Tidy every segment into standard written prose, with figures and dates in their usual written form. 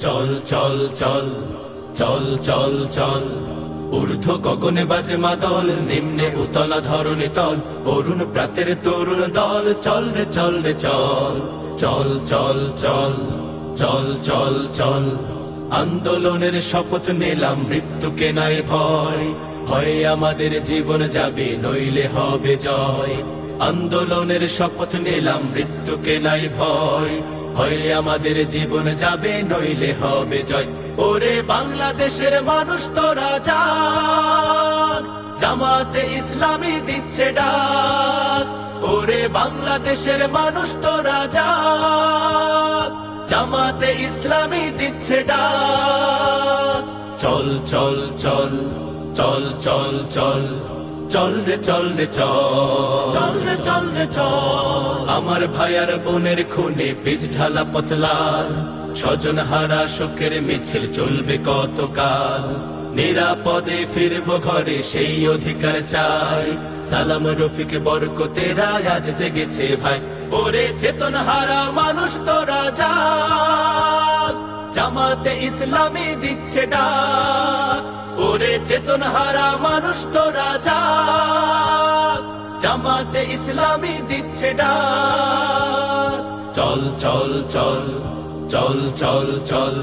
চল চল চল চল চল চল ঊর্ধ্ব গগনে বাজে মাদল, নিম্নে উতলা ধরণী তল, অরুণ প্রাতের তরুণ দল। চল রে চল রে চল চল চল চল চল চল চল আন্দোলনের শপথ নিলাম, মৃত্যুকে নাই ভয়। হয় আমাদের জীবন যাবে, নইলে হবে জয়। আন্দোলনের শপথ নিলাম, মৃত্যুকে নাই ভয়। হয় আমাদের জীবন যাবে, নইলে হবে জয়। ওরে বাংলাদেশের মানুষ তোরা জাগ, জামাতে ইসলামী দিচ্ছে ডাক। ওরে বাংলাদেশের মানুষ তোরা জাগ, জামাতে ইসলামী দিচ্ছে ডাক। চল চল চল চল চল চল চল রে চল রে চল রে চল রে চল। আমার ভাইয়ার বোনের খুনে বীজ ঢালা পথলাল, স্বজন হারা শোকের মিছিল চলবে কতকাল। নিরাপদে ফিরবো ঘরে, সেই অধিকার চাই। সালাম রফিক বরকতেরা আজ জেগেছে ভাই। ওরে চেতন হারা মানুষ তোরা জাগ, জামাতে ইসলামী দিচ্ছে ডাক। ওরে চেতন হারা মানুষ তোরা জাগ, জামাতে ইসলামী দিচ্ছে ডাক। চল চল চল চল চল চল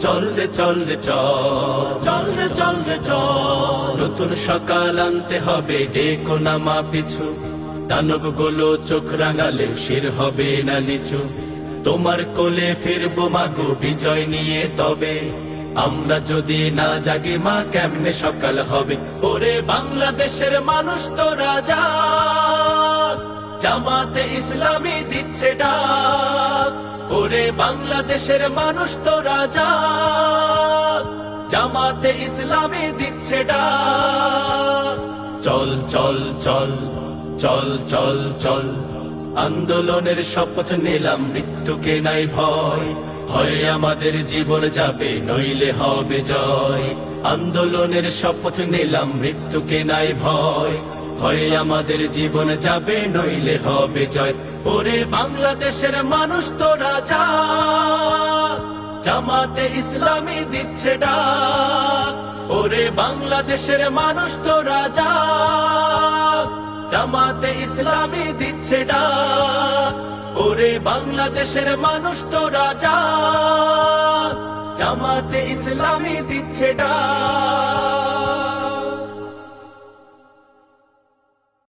চল রে চল রে চল রে চল রে চল। নতুন সকাল আনতে হবে, ডেকো নামা পিছু। দানব গুলো চোখ রাঙালে শির হবে না নিচু। তোমার কোলে ফিরবো মাগো বিজয় নিয়ে, তবে আমরা যদি না জাগি মা কেমনে সকাল হবে। ওরে বাংলাদেশের মানুষ তোরা জাগ, জামাতে ইসলামী দিচ্ছে ডাক। ওরে বাংলাদেশের মানুষ তোরা জাগ, জামাতে ইসলামী দিচ্ছে ডাক। চল চল চল চল চল চল আন্দোলনের শপথ নিলাম, মৃত্যুকে নাই ভয়। হয় আমাদের জীবন যাবে, নইলে হবে জয়। আন্দোলনের শপথ নিলাম, মৃত্যুকে নাই ভয়। হয় আমাদের জীবন যাবে, নইলে হবে জয়। ওরে বাংলাদেশের মানুষ তোরা জাগ, জামাতে ইসলামী দিচ্ছে ডাক। ওরে বাংলাদেশের মানুষ তোরা জাগ, জামাতে ইসলামী দিচ্ছে ডাক। ওরে বাংলাদেশের মানুষ তোরা জাগ, জামাতে ইসলামী দিচ্ছে ডাক।